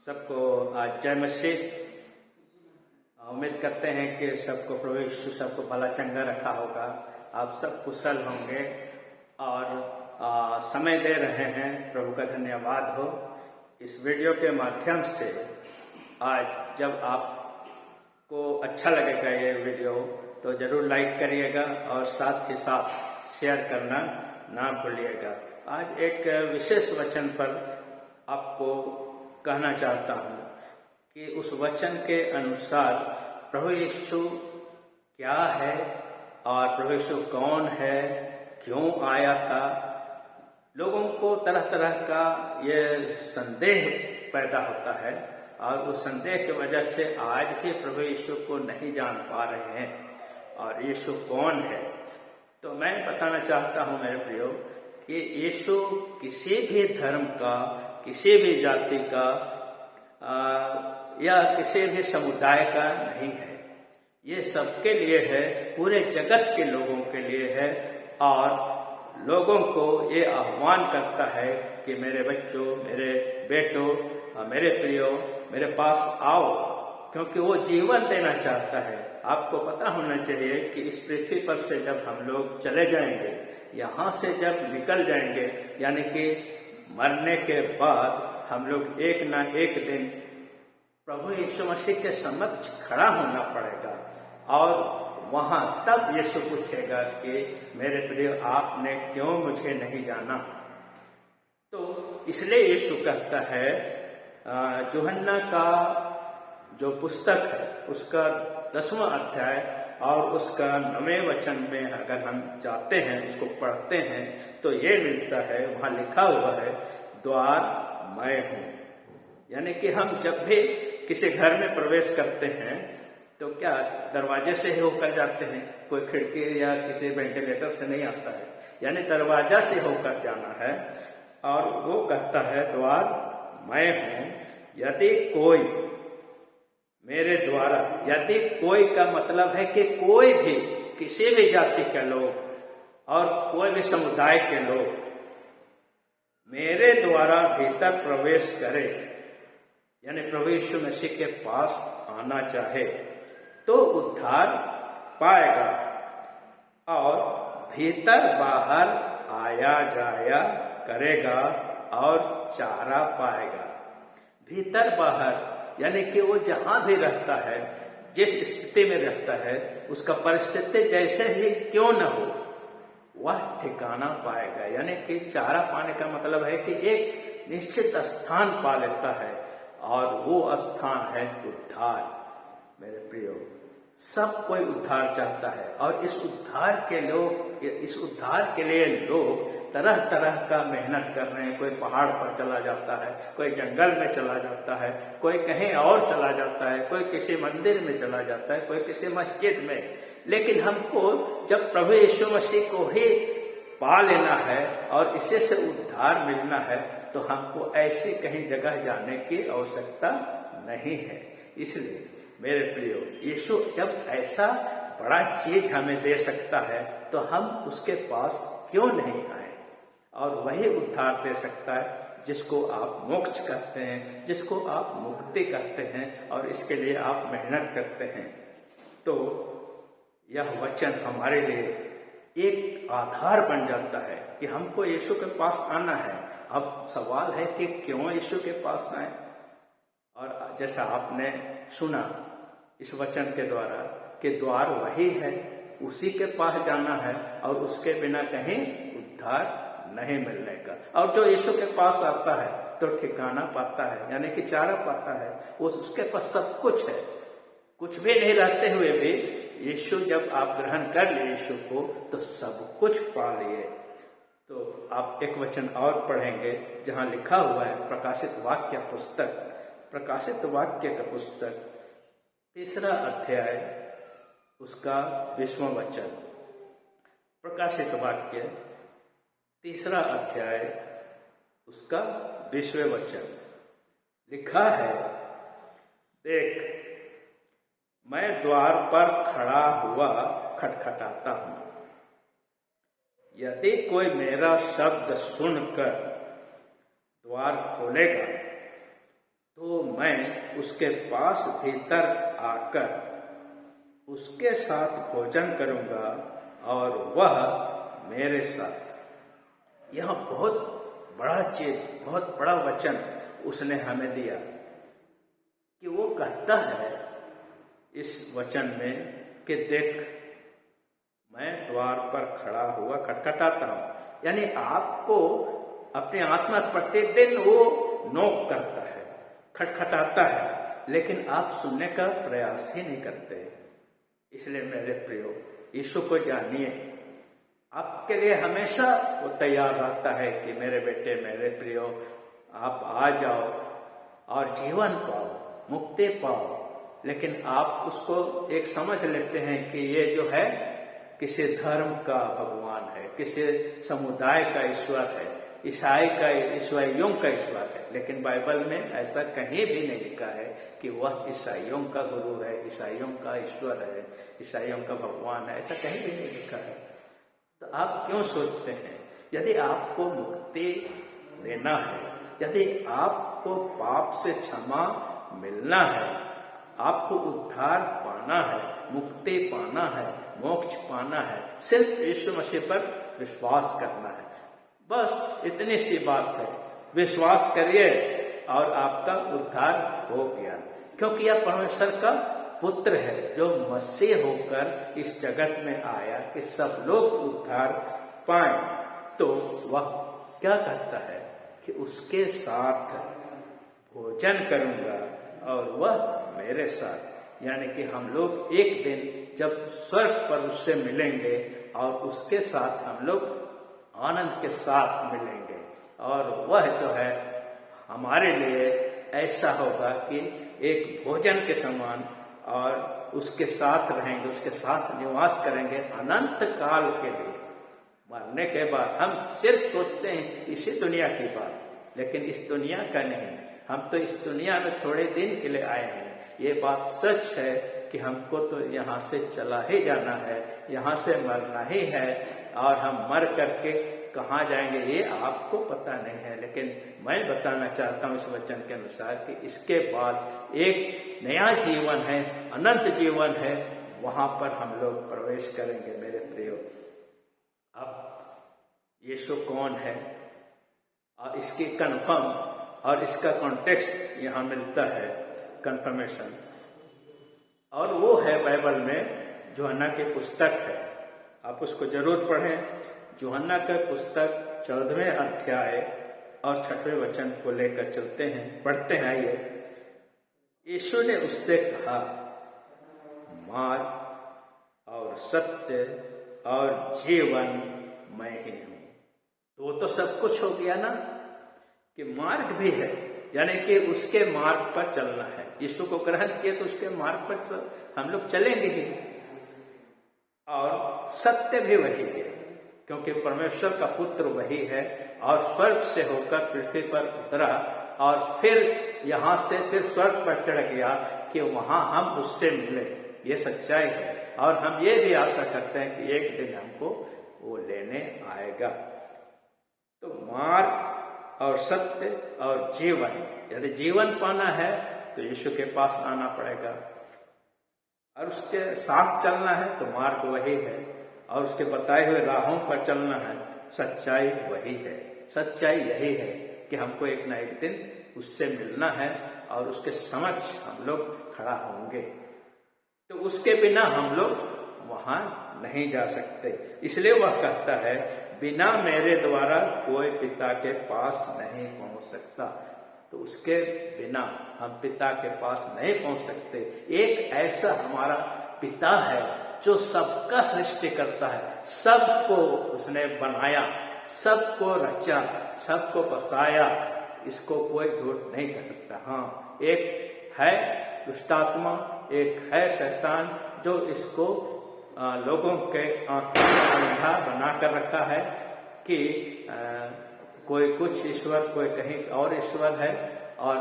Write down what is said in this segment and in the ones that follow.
सबको आज जय मसीह। उम्मीद करते हैं कि सबको प्रभु यीशु सबको भला चंगा रखा होगा। आप सब कुशल होंगे और समय दे रहे हैं। प्रभु का धन्यवाद हो। इस वीडियो के माध्यम से आज जब आपको अच्छा लगेगा ये वीडियो तो ज़रूर लाइक करिएगा और साथ ही साथ शेयर करना ना भूलिएगा। आज एक विशेष वचन पर आपको कहना चाहता हूँ कि उस वचन के अनुसार प्रभु यीशु क्या है और प्रभु यीशु कौन है, क्यों आया था। लोगों को तरह तरह का ये संदेह पैदा होता है और उस संदेह की वजह से आज भी प्रभु यीशु को नहीं जान पा रहे हैं और यीशु कौन है। तो मैं बताना चाहता हूँ मेरे प्रियो कि यीशु किसी भी धर्म का, किसी भी जाति का या किसी भी समुदाय का नहीं है। ये सबके लिए है, पूरे जगत के लोगों के लिए है और लोगों को ये आह्वान करता है कि मेरे बच्चों, मेरे बेटों, मेरे प्रियो, मेरे पास आओ, क्योंकि वो जीवन देना चाहता है। आपको पता होना चाहिए कि इस पृथ्वी पर से जब हम लोग चले जाएंगे, यहाँ से जब निकल जाएंगे, यानी कि मरने के बाद हम लोग एक ना एक दिन प्रभु यीशु मसीह के समक्ष खड़ा होना पड़ेगा और वहाँ तब यीशु पूछेगा कि मेरे प्रिय आपने क्यों मुझे नहीं जाना। तो इसलिए यीशु कहता है, यूहन्ना का जो पुस्तक है उसका 10वां अध्याय और उसका 9वें वचन में अगर हम जाते हैं, उसको पढ़ते हैं तो ये मिलता है, वहाँ लिखा हुआ है द्वार मैं हूँ। यानी कि हम जब भी किसी घर में प्रवेश करते हैं तो क्या दरवाजे से ही होकर जाते हैं, कोई खिड़की या किसी वेंटिलेटर से नहीं आता है, यानी दरवाजा से होकर जाना है। और वो कहता है द्वार मैं हूँ, यदि कोई मेरे द्वारा, यदि कोई का मतलब है कि कोई भी, किसी भी जाति के लोग और कोई भी समुदाय के लोग मेरे द्वारा भीतर प्रवेश करे, यानी प्रभु यीशु मसीह के पास आना चाहे तो उद्धार पाएगा और भीतर बाहर आया जाया करेगा और चारा पाएगा। भीतर बाहर यानी कि वो जहां भी रहता है, जिस स्थिति में रहता है, उसका परिस्थिति जैसे ही क्यों न हो, वह ठिकाना पाएगा। यानी कि चारा पाने का मतलब है कि एक निश्चित स्थान पा लेता है और वो स्थान है उद्धार। मेरे प्रियो, सब कोई उद्धार चाहता है और इस उद्धार के लिए लोग तरह तरह का मेहनत कर रहे हैं। कोई पहाड़ पर चला जाता है, कोई जंगल में चला जाता है, कोई कहीं और चला जाता है, कोई किसी मंदिर में चला जाता है, कोई किसी मस्जिद में। लेकिन हमको जब प्रभु यीशु मसीह को ही पा लेना है और इसी से उद्धार मिलना है तो हमको ऐसी कहीं जगह जाने की आवश्यकता नहीं है। इसलिए मेरे प्रियो, यीशु जब ऐसा बड़ा चीज हमें दे सकता है तो हम उसके पास क्यों नहीं आए। और वही उद्धार दे सकता है जिसको आप मोक्ष कहते हैं, जिसको आप मुक्ति कहते हैं और इसके लिए आप मेहनत करते हैं। तो यह वचन हमारे लिए एक आधार बन जाता है कि हमको यीशु के पास आना है। अब सवाल है कि क्यों यीशु के पास आए। और जैसा आपने सुना इस वचन के द्वारा कि द्वार वही है, उसी के पास जाना है और उसके बिना कहीं उद्धार नहीं मिलने का। और जो यीशु के पास आता है तो ठिकाना पाता है, यानी कि चारा पाता है। उसके पास सब कुछ है, कुछ भी नहीं रहते हुए भी यीशु, जब आप ग्रहण कर लिए यीशु को तो सब कुछ पा लिए। तो आप एक वचन और पढ़ेंगे जहां लिखा हुआ है प्रकाशित वाक्य पुस्तक, प्रकाशित वाक्य का पुस्तक 3 अध्याय उसका 20वां वचन। प्रकाशित वाक्य 3 अध्याय उसका 20वें वचन लिखा है, देख मैं द्वार पर खड़ा हुआ खटखटाता हूँ, यदि कोई मेरा शब्द सुनकर द्वार खोलेगा तो मैं उसके पास भीतर आकर उसके साथ भोजन करूंगा और वह मेरे साथ। यह बहुत बड़ा चीज, बहुत बड़ा वचन उसने हमें दिया कि वो कहता है इस वचन में कि देख, मैं द्वार पर खड़ा हुआ खटखटाता हूं। यानी आपको अपने आत्मा प्रत्येक दिन वो नोक करता है, खटखटाता है, लेकिन आप सुनने का प्रयास ही नहीं करते। इसलिए मेरे प्रियो, यीशु को जानिए, आपके लिए हमेशा वो तैयार रहता है कि मेरे बेटे, मेरे प्रियो, आप आ जाओ और जीवन पाओ, मुक्ति पाओ। लेकिन आप उसको एक समझ लेते हैं कि ये जो है किसी धर्म का भगवान है, किसी समुदाय का ईश्वर है, ईसाई का, ईसाइयों का ईश्वर है। लेकिन बाइबल में ऐसा कहीं भी नहीं लिखा है कि वह ईसाइयों का गुरु है, ईसाइयों का ईश्वर है, ईसाइयों का भगवान है, ऐसा कहीं भी नहीं लिखा है। तो आप क्यों सोचते हैं? यदि आपको मुक्ति लेना है, यदि आपको पाप से क्षमा मिलना है, आपको उद्धार पाना है, मुक्ति पाना है, मोक्ष पाना है, सिर्फ यीशु मसीह पर विश्वास करना है। बस इतनी सी बात है, विश्वास करिए और आपका उद्धार हो गया। क्योंकि यह परमेश्वर का पुत्र है जो मसीह होकर इस जगत में आया कि सब लोग उद्धार पाएं। तो वह क्या कहता है कि उसके साथ भोजन करूंगा और वह मेरे साथ। यानी कि हम लोग एक दिन जब स्वर्ग पर उससे मिलेंगे और उसके साथ हम लोग आनंद के साथ मिलेंगे, और वह जो है हमारे लिए ऐसा होगा कि एक भोजन के समान, और उसके साथ रहेंगे, उसके साथ निवास करेंगे अनंत काल के लिए। मरने के बाद हम सिर्फ सोचते हैं इसी दुनिया की बात, लेकिन इस दुनिया का नहीं। हम तो इस दुनिया में थोड़े दिन के लिए आए हैं। ये बात सच है कि हमको तो यहाँ से चला ही जाना है, यहाँ से मरना ही है, और हम मर करके कहाँ जाएंगे ये आपको पता नहीं है। लेकिन मैं बताना चाहता हूँ इस वचन के अनुसार कि इसके बाद एक नया जीवन है, अनंत जीवन है, वहां पर हम लोग प्रवेश करेंगे। मेरे प्रियो, अब यीशु कौन है और इसकी कन्फर्म और इसका कॉन्टेक्स्ट यहाँ मिलता है, कंफर्मेशन, और वो है बाइबल में यूहन्ना की पुस्तक है। आप उसको जरूर पढ़ें। यूहन्ना का पुस्तक 14वें अध्याय और 6वें वचन को लेकर चलते हैं, पढ़ते हैं। आइए। यीशु ने उससे कहा, मार्ग और सत्य और जीवन मैं ही हूं। तो वो तो सब कुछ हो गया ना, कि मार्ग भी है, यानी कि उसके मार्ग पर चलना है। यीशु को ग्रहण किए तो उसके मार्ग पर हम लोग चलेंगे ही, और सत्य भी वही है, क्योंकि परमेश्वर का पुत्र वही है और स्वर्ग से होकर पृथ्वी पर उतरा और फिर यहाँ से फिर स्वर्ग पर चढ़ गया कि वहां हम उससे मिले। ये सच्चाई है, और हम ये भी आशा करते हैं कि एक दिन हमको वो लेने आएगा। तो मार्ग और सत्य और जीवन, यदि जीवन पाना है तो यीशु के पास आना पड़ेगा, और उसके साथ चलना है तो मार्ग वही है, और उसके बताए हुए राहों पर चलना है, सच्चाई वही है। सच्चाई यही है कि हमको एक ना एक दिन उससे मिलना है और उसके समक्ष हम लोग खड़ा होंगे। तो उसके बिना हम लोग वहां नहीं जा सकते। इसलिए वह कहता है, बिना मेरे द्वारा कोई पिता के पास नहीं पहुंच सकता। तो उसके बिना हम पिता के पास नहीं पहुंच सकते। एक ऐसा हमारा पिता है जो सबका सृष्टि करता है, सबको उसने बनाया, सबको रचा, सबको बसाया। इसको कोई झूठ नहीं कह सकता। हाँ, एक है दुष्टात्मा, एक है शैतान जो इसको लोगों के आंखों में अंधा बना कर रखा है कि कोई कुछ ईश्वर, कोई कहीं और ईश्वर है, और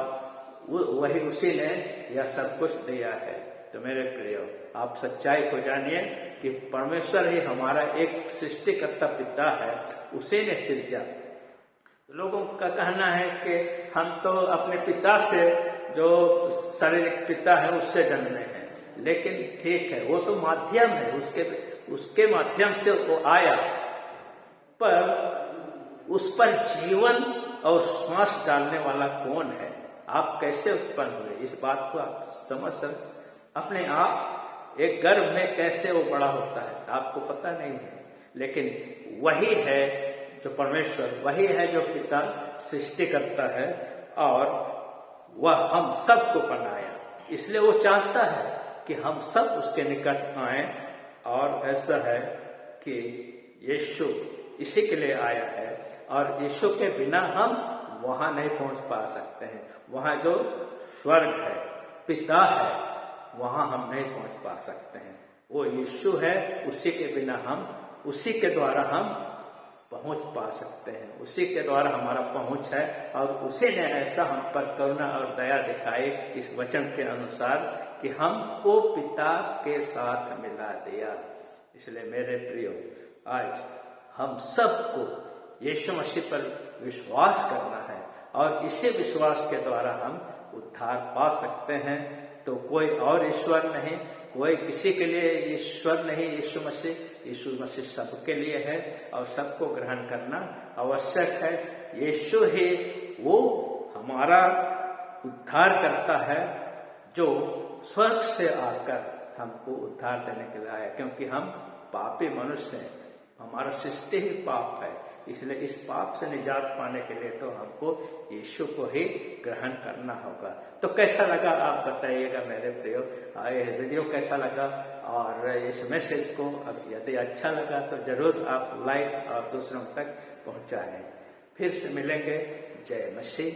वही उसी ने यह सब कुछ दिया है। तो मेरे प्रियो, आप सच्चाई को जानिए कि परमेश्वर ही हमारा एक सृष्टिकर्ता पिता है, उसी ने सृजा। लोगों का कहना है कि हम तो अपने पिता से, जो शारीरिक पिता है, उससे जन्मे हैं, लेकिन ठीक है, वो तो माध्यम है, उसके माध्यम से वो आया, पर उस पर जीवन और श्वास डालने वाला कौन है? आप कैसे उत्पन्न हुए? इस बात को आप समझ सकते। अपने आप एक गर्भ में कैसे वो बड़ा होता है आपको पता नहीं है, लेकिन वही है जो परमेश्वर, वही है जो पिता सृष्टि करता है, और वह हम सबको बनाया। इसलिए वो चाहता है कि हम सब उसके निकट आए, और ऐसा है कि यीशु इसी के लिए आया है, और यीशु के बिना हम वहां नहीं पहुंच पा सकते हैं। वहां जो स्वर्ग है, पिता है, वहां हम नहीं पहुंच पा सकते हैं। वो यीशु है, उसी के बिना हम, उसी के द्वारा हम पहुंच पा सकते हैं, उसी के द्वारा हमारा पहुंच है, और उसी ने ऐसा हम पर करुणा और दया दिखाई इस वचन के अनुसार कि हमको पिता के साथ मिला दिया। इसलिए मेरे प्रियो, आज हम सबको यीशु मसीह पर विश्वास करना है, और इसी विश्वास के द्वारा हम उद्धार पा सकते हैं। तो कोई और ईश्वर नहीं, कोई किसी के लिए ईश्वर नहीं, यीशु मसीह सबके लिए है, और सबको ग्रहण करना आवश्यक है। यीशु ही वो हमारा उद्धार करता है, जो स्वर्ग से आकर हमको उद्धार देने के लिए आया, क्योंकि हम पापी मनुष्य हैं, हमारा सृष्टि ही पाप है। इसलिए इस पाप से निजात पाने के लिए तो हमको यीशु को ही ग्रहण करना होगा। तो कैसा लगा आप बताइएगा मेरे प्रियो, वीडियो कैसा लगा, और इस मैसेज को यदि अच्छा लगा तो जरूर आप लाइक और दूसरों तक पहुंचाएं। फिर से मिलेंगे। जय मसीह।